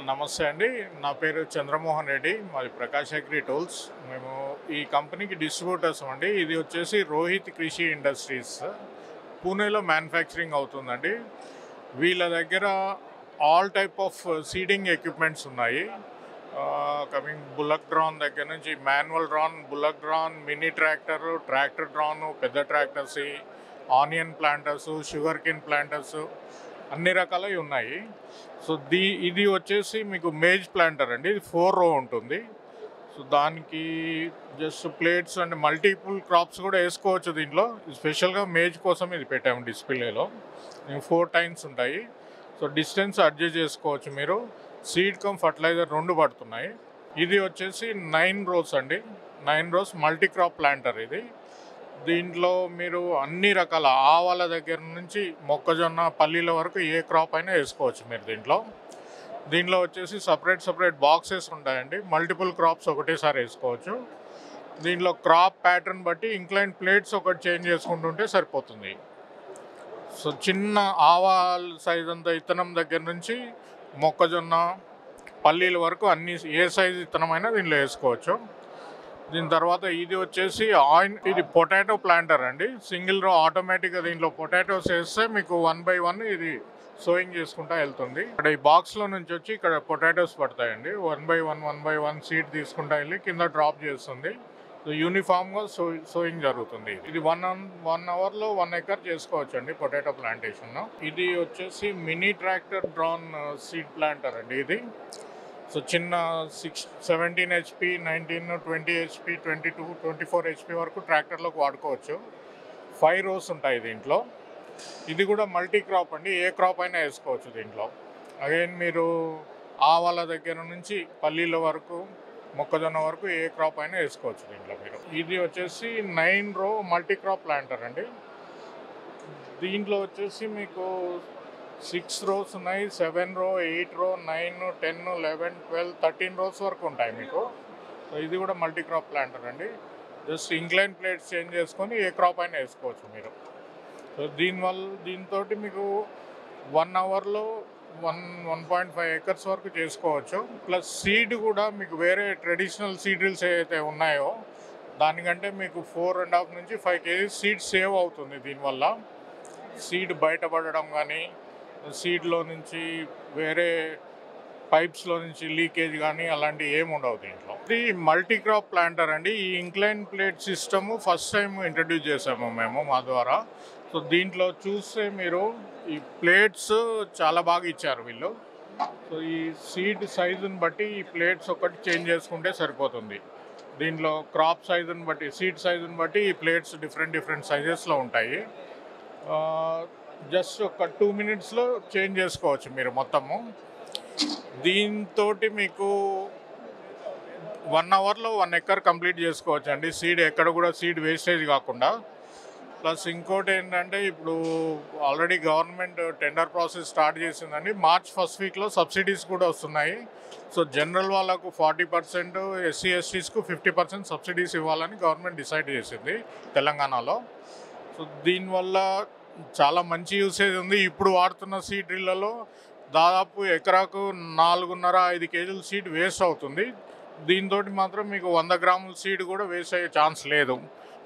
నమస్తే అండి. నా పేరు చంద్రమోహన్ రెడ్డి. మాది ప్రకాష్ అగ్రి టూల్స్. మేము ఈ కంపెనీకి డిస్ట్రిబ్యూటర్స్ అండి. ఇది వచ్చేసి రోహిత్ కృషి ఇండస్ట్రీస్. పూణేలో మ్యానుఫ్యాక్చరింగ్ అవుతుందండి. వీళ్ళ దగ్గర all type of seeding equipments ఉన్నాయి. కమింగ్ బుల్లక్ డ్రాన్ దగ్గర నుంచి manual drawn, bullock drawn, mini tractor, tractor drawn, పెద్ద tractors, onion planters, sugar cane planters అన్ని రకాలవి ఉన్నాయి. సో ఇది వచ్చేసి మీకు మేజ్ ప్లాంటర్ అండి. ఇది 4 రో ఉంటుంది. సో దానికి just plates and multiple crops కూడా వేసుకోవచ్చు దీంట్లో. స్పెషల్గా మేజ్ కోసం ఇది పెట్టాము డిస్ప్లేలో. 4 టైమ్స్ ఉంటాయి. సో డిస్టెన్స్ అడ్జస్ట్ చేసుకోవచ్చు మీరు. సీడ్ కమ్ ఫర్టిలైజర్ 2 పడుతున్నాయి. ఇది వచ్చేసి 9 రోస్ అండి. 9 రోస్ మల్టీ క్రాప్ ప్లాంటర్ ఇది. దీంట్లో మీరు అన్ని రకాల ఆవాల దగ్గర నుంచి మొక్కజొన్న, పల్లీల వరకు ఏ క్రాప్ అయినా వేసుకోవచ్చు మీరు దీంట్లో వచ్చేసి సపరేట్ బాక్సెస్ ఉంటాయండి. మల్టిపుల్ క్రాప్స్ ఒకటేసారి వేసుకోవచ్చు. దీంట్లో క్రాప్ ప్యాటర్న్ బట్టి ఇంక్లైన్ ప్లేట్స్ ఒకటి చేంజ్ చేసుకుంటుంటే సరిపోతుంది. సో చిన్న ఆవాల సైజ్ అంత విత్తనం దగ్గర నుంచి మొక్కజొన్న, పల్లీల వరకు అన్ని ఏ సైజు విత్తనమైనా దీనిలో వేసుకోవచ్చు. దీని తర్వాత ఇది వచ్చేసి ఇది పొటాటో ప్లాంటర్ అండి. సింగిల్ రో ఆటోమేటిక్గా దీంట్లో పొటాటోస్ వేస్తే మీకు 1 బై 1 ఇది సోయింగ్ చేసుకుంటా వెళ్తుంది. ఇక్కడ ఈ బాక్స్లో నుంచి వచ్చి ఇక్కడ పొటాటోస్ పడతాయండి. 1 బై 1 సీడ్ తీసుకుంటా వెళ్ళి కింద డ్రాప్ చేస్తుంది. యూనిఫామ్గా సోయింగ్ జరుగుతుంది. ఇది 1 అవర్లో 1 ఎకర్ చేసుకోవచ్చు అండి పొటాటో ప్లాంటేషన్. ఇది వచ్చేసి mini tractor drawn seed planter అండి. ఇది సో చిన్న 17 HP, 19, 20 HP, 22, 24 HP వరకు ట్రాక్టర్లోకి వాడుకోవచ్చు. 5 రోస్ ఉంటాయి దీంట్లో. ఇది కూడా మల్టీ క్రాప్ అండి. ఏ క్రాప్ అయినా వేసుకోవచ్చు దీంట్లో. అగైన్ మీరు ఆవాల దగ్గర నుంచి పల్లీల వరకు, మొక్కజొన్న వరకు ఏ క్రాప్ అయినా వేసుకోవచ్చు దీంట్లో మీరు. ఇది వచ్చేసి 9 రో మల్టీ క్రాప్ ప్లాంటర్ అండి. దీంట్లో వచ్చేసి మీకు 6 రోస్ ఉన్నాయి, 7 రో, 8 రో, 9, 10, 11, 12, 13 రోస్ వరకు ఉంటాయి మీకు. సో ఇది కూడా మల్టీ క్రాప్ ప్లాంటర్ అండి. జస్ట్ ఇంక్లైన్ ప్లేట్స్ చేంజ్ చేసుకొని ఏ క్రాప్ అయినా వేసుకోవచ్చు మీరు. సో దీంతో మీకు 1 అవర్లో 1.5 ఎకర్స్ వరకు చేసుకోవచ్చు. ప్లస్ సీడ్ కూడా మీకు వేరే ట్రెడిషనల్ సీడ్ డ్రిల్స్ ఏవైతే ఉన్నాయో దానికంటే మీకు 4.5 నుంచి 5 kg సీడ్ సేవ్ అవుతుంది దీనివల్ల. సీడ్ బయటపడడం కానీ, సీడ్లో నుంచి వేరే పైప్స్లో నుంచి లీకేజ్ కానీ అలాంటివి ఏమి ఉండవు దీంట్లో. ఇది మల్టీ క్రాప్ ప్లాంటర్ అండి. ఈ incline plate system first time introduce చేసాము మేము మా ద్వారా. సో దీంట్లో చూస్తే మీరు ఈ ప్లేట్స్ చాలా బాగా ఇచ్చారు వీళ్ళు. సో ఈ సీడ్ సైజుని బట్టి ఈ ప్లేట్స్ ఒకటి చేంజ్ చేసుకుంటే సరిపోతుంది. దీంట్లో క్రాప్ సైజుని బట్టి, సీడ్ సైజుని బట్టి ఈ ప్లేట్స్ డిఫరెంట్ సైజెస్లో ఉంటాయి. జస్ట్ ఒక 2 మినిట్స్లో చేంజ్ చేసుకోవచ్చు మీరు మొత్తము. దీంతో మీకు 1 అవర్లో 1 ఎకర్ కంప్లీట్ చేసుకోవచ్చు అండి. సీడ్ ఎక్కడ కూడా సీడ్ వేస్టేజ్ కాకుండా. ప్లస్ ఇంకోటి ఏంటంటే ఇప్పుడు already government tender process start చేసిందండి. మార్చ్ ఫస్ట్ వీక్లో సబ్సిడీస్ కూడా వస్తున్నాయి. సో జనరల్ వాళ్ళకు 40%, SC STస్కు 50% సబ్సిడీస్ ఇవ్వాలని గవర్నమెంట్ డిసైడ్ చేసింది తెలంగాణలో. సో దీనివల్ల చాలా మంచి యూసేజ్ ఉంది. ఇప్పుడు వాడుతున్న సీడ్ డ్రిల్లలో దాదాపు ఎకరాకు 4.5-5 kg సీడ్ వేస్ట్ అవుతుంది. దీంతో మాత్రం మీకు 100 గ్రాముల సీడ్ కూడా వేస్ట్ అయ్యే ఛాన్స్ లేదు.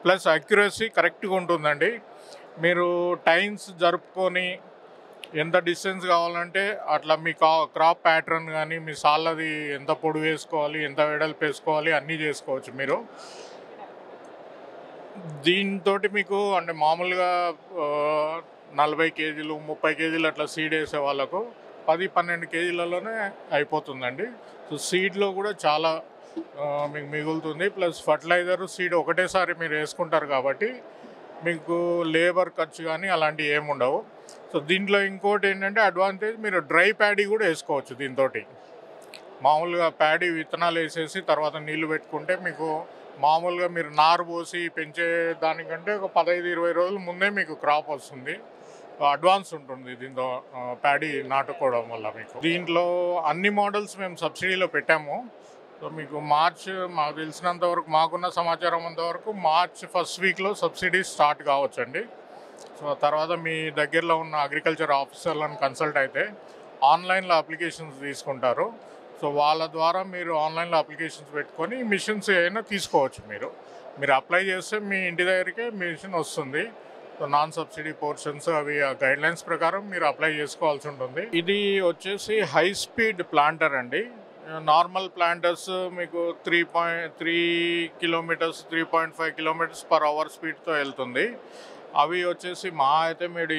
ప్లస్ అక్యురసీ కరెక్ట్గా ఉంటుందండి. మీరు టైమ్స్ జరుపుకొని ఎంత డిస్టెన్స్ కావాలంటే అట్లా మీ క్రాప్ ప్యాటర్న్ కానీ, మీ సాళ్ళది ఎంత పొడవు వేసుకోవాలి, ఎంత వెడల్పు వేసుకోవాలి అన్నీ చేసుకోవచ్చు మీరు. దీంతో మీకు అంటే మామూలుగా 40 kg, 30 kg అట్లా సీడ్ వేసే వాళ్ళకు 10-12 kgలలోనే అయిపోతుందండి. సో సీడ్లో కూడా చాలా మీకు మిగులుతుంది. ప్లస్ ఫర్టిలైజర్, సీడ్ ఒకటేసారి మీరు వేసుకుంటారు కాబట్టి మీకు లేబర్ ఖర్చు కానీ అలాంటివి ఏమి ఉండవు. సో దీంట్లో ఇంకోటి ఏంటంటే అడ్వాంటేజ్, మీరు డ్రై ప్యాడీ కూడా వేసుకోవచ్చు దీంతో. మామూలుగా ప్యాడీ విత్తనాలు వేసేసి తర్వాత నీళ్లు పెట్టుకుంటే మీకు మామూలుగా మీరు నారు పోసి పెంచే దానికంటే ఒక 15-20 రోజుల ముందే మీకు క్రాప్ వస్తుంది. అడ్వాన్స్ ఉంటుంది దీంతో ప్యాడీ నాటుకోవడం వల్ల మీకు. దీంట్లో అన్ని మోడల్స్ మేము సబ్సిడీలో పెట్టాము. సో మీకు మాకు తెలిసినంత వరకు, మాకున్న సమాచారం అంతవరకు మార్చ్ ఫస్ట్ వీక్లో సబ్సిడీ స్టార్ట్ కావచ్చండి. సో తర్వాత మీ దగ్గరలో ఉన్న అగ్రికల్చర్ ఆఫీసర్లను కన్సల్ట్ అయితే ఆన్లైన్లో అప్లికేషన్స్ తీసుకుంటారు. సో వాళ్ళ ద్వారా మీరు ఆన్లైన్లో అప్లికేషన్స్ పెట్టుకొని మిషన్స్ అయినా తీసుకోవచ్చు. మీరు అప్లై చేస్తే మీ ఇంటి దగ్గరికే మిషన్ వస్తుంది. సో నాన్ సబ్సిడీ పోర్షన్స్ అవి ఆ గైడ్లైన్స్ ప్రకారం మీరు అప్లై చేసుకోవాల్సి ఉంటుంది. ఇది వచ్చేసి హై స్పీడ్ ప్లాంటర్ అండి. నార్మల్ ప్లాంటర్స్ మీకు 3 కిలోమీటర్స్ 3.5 కిలోమీటర్స్ పర్ అవర్ స్పీడ్తో వెళ్తుంది. అవి వచ్చేసి మా అయితే మీరు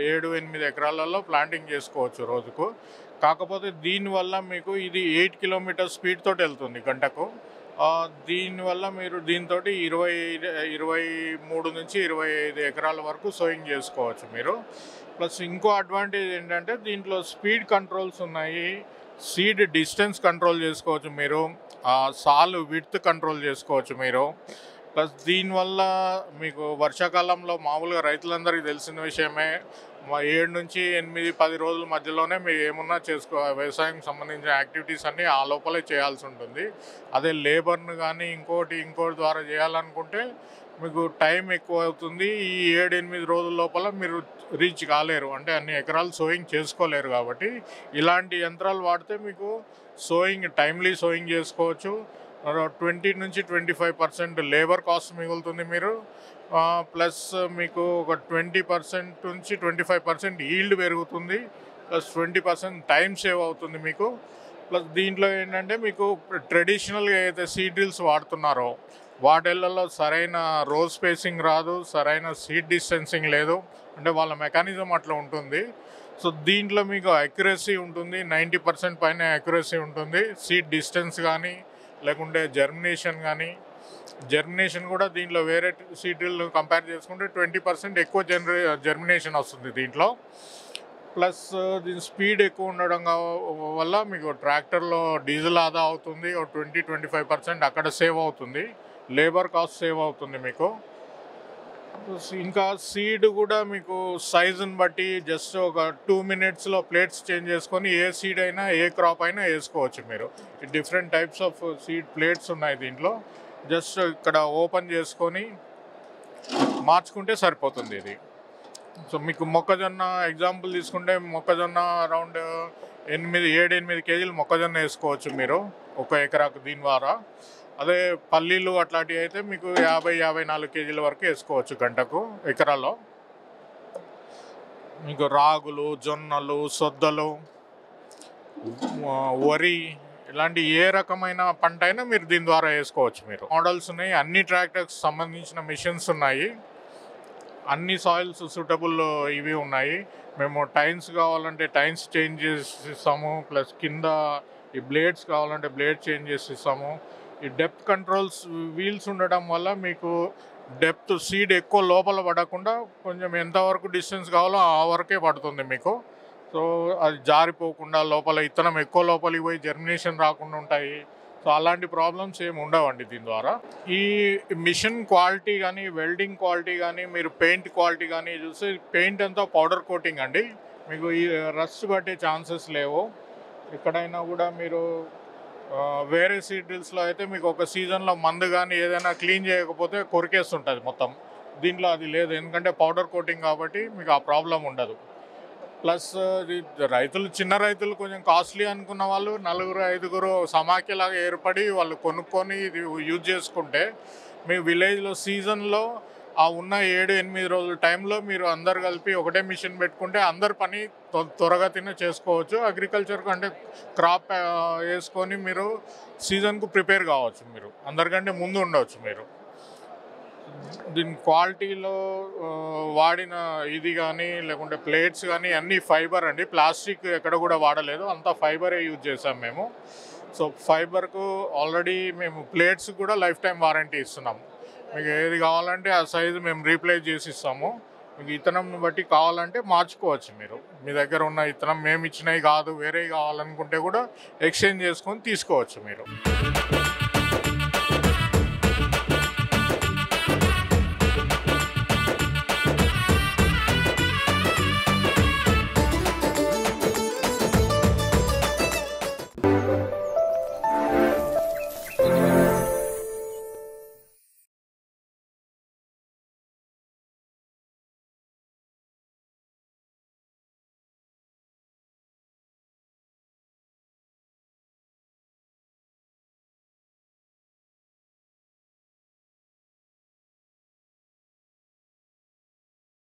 7-8 ఎకరాలలో ప్లాంటింగ్ చేసుకోవచ్చు రోజుకు. కాకపోతే దీనివల్ల మీకు ఇది 8 కిలోమీటర్ స్పీడ్ తోటి వెళ్తుంది గంటకు. దీనివల్ల మీరు దీంతో 23 నుంచి 25 ఎకరాల వరకు సోయింగ్ చేసుకోవచ్చు మీరు. ప్లస్ ఇంకో అడ్వాంటేజ్ ఏంటంటే దీంట్లో స్పీడ్ కంట్రోల్స్ ఉన్నాయి. సీడ్ డిస్టెన్స్ కంట్రోల్ చేసుకోవచ్చు మీరు. సాల్ విడ్త్ కంట్రోల్ చేసుకోవచ్చు మీరు. ప్లస్ దీనివల్ల మీకు వర్షాకాలంలో మామూలుగా రైతులందరికీ తెలిసిన విషయమే, 7 నుంచి 8, 10 రోజుల మధ్యలోనే మీరు ఏమున్నా వ్యవసాయం సంబంధించిన యాక్టివిటీస్ అన్నీ ఆ లోపలే చేయాల్సి ఉంటుంది. అదే లేబర్ను కానీ ఇంకోటి ద్వారా చేయాలనుకుంటే మీకు టైం ఎక్కువ అవుతుంది. ఈ 7-8 రోజుల లోపల మీరు రీచ్ కాలేరు, అంటే అన్ని ఎకరాలు సోయింగ్ చేసుకోలేరు. కాబట్టి ఇలాంటి యంత్రాలు వాడితే మీకు టైమ్లీ సోయింగ్ చేసుకోవచ్చు. 20 నుంచి 25% లేబర్ కాస్ట్ మిగులుతుంది మీరు. ప్లస్ మీకు ఒక 20% నుంచి 25% ఈల్డ్ పెరుగుతుంది. ప్లస్ 20% టైం సేవ్ అవుతుంది మీకు. ప్లస్ దీంట్లో ఏంటంటే మీకు ట్రెడిషనల్గా ఏదైతే సీడ్ డ్రిల్స్ వాడుతున్నారో వాటిల్లో సరైన రో స్పేసింగ్ రాదు, సరైన సీడ్ డిస్టెన్సింగ్ లేదు, అంటే వాళ్ళ మెకానిజం అట్లా ఉంటుంది. సో దీంట్లో మీకు అక్యురసీ ఉంటుంది, 90% పైన అక్యురసీ ఉంటుంది. సీడ్ డిస్టెన్స్ కానీ లేకుంటే జర్మినేషన్ కూడా దీంట్లో వేరే సీడ్ డ్రిల్ కంపేర్ చేసుకుంటే 20% ఎక్కువ జర్మినేషన్ వస్తుంది దీంట్లో. ప్లస్ దీని స్పీడ్ ఎక్కువ ఉండడం వల్ల మీకు ట్రాక్టర్లో డీజిల్ ఆదా అవుతుంది. 20-25% అక్కడ సేవ్ అవుతుంది. లేబర్ కాస్ట్ సేవ్ అవుతుంది మీకు. ఇంకా సీడ్ కూడా మీకు సైజుని బట్టి జస్ట్ ఒక 2 మినిట్స్లో ప్లేట్స్ చేంజ్ చేసుకొని ఏ సీడ్ అయినా ఏ క్రాప్ అయినా వేసుకోవచ్చు మీరు. Different types of seed plates ఉన్నాయి దీంట్లో. జస్ట్ ఇక్కడ ఓపెన్ చేసుకొని మార్చుకుంటే సరిపోతుంది ఇది. సో మీకు మొక్కజొన్న ఎగ్జాంపుల్ తీసుకుంటే మొక్కజొన్న అరౌండ్ 7-8 కేజీలు మొక్కజొన్న వేసుకోవచ్చు మీరు ఒక ఎకరాకు దీని ద్వారా. అదే పల్లీలు అట్లాంటివి అయితే మీకు 50-54 కేజీల వరకు వేసుకోవచ్చు గంటకు ఎకరాలో. మీకు రాగులు, జొన్నలు, సొద్దలు, వరి ఇలాంటి ఏ రకమైన పంట అయినా మీరు దీని ద్వారా వేసుకోవచ్చు మీరు. మోడల్స్ ఉన్నాయి, అన్ని ట్రాక్టర్స్ సంబంధించిన మిషన్స్ ఉన్నాయి, అన్ని సాయిల్స్ సూటబుల్ ఇవి ఉన్నాయి. మేము టైన్స్ కావాలంటే టైన్స్ చేంజ్ చేసి ఇస్తాము. ప్లస్ కింద ఈ బ్లేడ్స్ కావాలంటే బ్లేడ్ చేంజ్ చేసి ఇస్తాము. ఈ డెప్త్ కంట్రోల్స్ వీల్స్ ఉండడం వల్ల మీకు డెప్త్ సీడ్ ఎక్కువ లోపల పడకుండా కొంచెం ఎంతవరకు డిస్టెన్స్ కావాలో ఆ వరకే పడుతుంది మీకు. సో అది జారిపోకుండా లోపల ఇత్తనం ఎక్కువ లోపలికి పోయి జర్మినేషన్ రాకుండా ఉంటాయి. సో అలాంటి ప్రాబ్లమ్స్ ఏమి ఉండవండి దీని ద్వారా. ఈ మిషన్ క్వాలిటీ కానీ వెల్డింగ్ క్వాలిటీ కానీ మీరు పెయింట్ క్వాలిటీ కానీ చూస్తే పెయింట్ అంతా పౌడర్ కోటింగ్ అండి. మీకు ఈ రస్ట్ పట్టే ఛాన్సెస్ లేవు ఎక్కడైనా కూడా. మీరు వేరే సీడ్ డ్రిల్స్లో అయితే మీకు ఒక సీజన్లో మందు కానీ ఏదైనా క్లీన్ చేయకపోతే కొరికేస్తుంటుంది మొత్తం. దీంట్లో అది లేదు, ఎందుకంటే పౌడర్ కోటింగ్ కాబట్టి మీకు ఆ ప్రాబ్లం ఉండదు. ప్లస్ చిన్న రైతులు కొంచెం కాస్ట్లీ అనుకున్న వాళ్ళు 4-5 సమాఖ్యలాగా ఏర్పడి వాళ్ళు కొనుక్కొని ఇది యూజ్ చేసుకుంటే మీ విలేజ్లో సీజన్లో ఆ ఉన్న 7-8 రోజుల టైంలో మీరు అందరు కలిపి ఒకటే మిషన్ పెట్టుకుంటే అందరు పని త్వరగతిన చేసుకోవచ్చు. అగ్రికల్చర్ అంటే క్రాప్ వేసుకొని మీరు సీజన్కు ప్రిపేర్ కావచ్చు, మీరు అందరికంటే ముందు ఉండవచ్చు మీరు. దీని క్వాలిటీలో వాడిన ఇది కానీ లేకుంటే ప్లేట్స్ కానీ అన్నీ ఫైబర్ అండి. ప్లాస్టిక్ ఎక్కడ కూడా వాడలేదు, అంతా ఫైబరే యూజ్ చేసాం మేము. సో ఫైబర్కు ఆల్రెడీ మేము ప్లేట్స్ కూడా లైఫ్ టైం వారంటీ ఇస్తున్నాము. మీకు ఏది కావాలంటే ఆ సైజు మేము రీప్లేస్ చేసి ఇస్తాము. మీకు ఇత్తనం బట్టి కావాలంటే మార్చుకోవచ్చు మీరు. మీ దగ్గర ఉన్న ఇత్తనం మేము ఇచ్చినవి కాదు వేరే కావాలనుకుంటే కూడా ఎక్స్చేంజ్ చేసుకొని తీసుకోవచ్చు మీరు.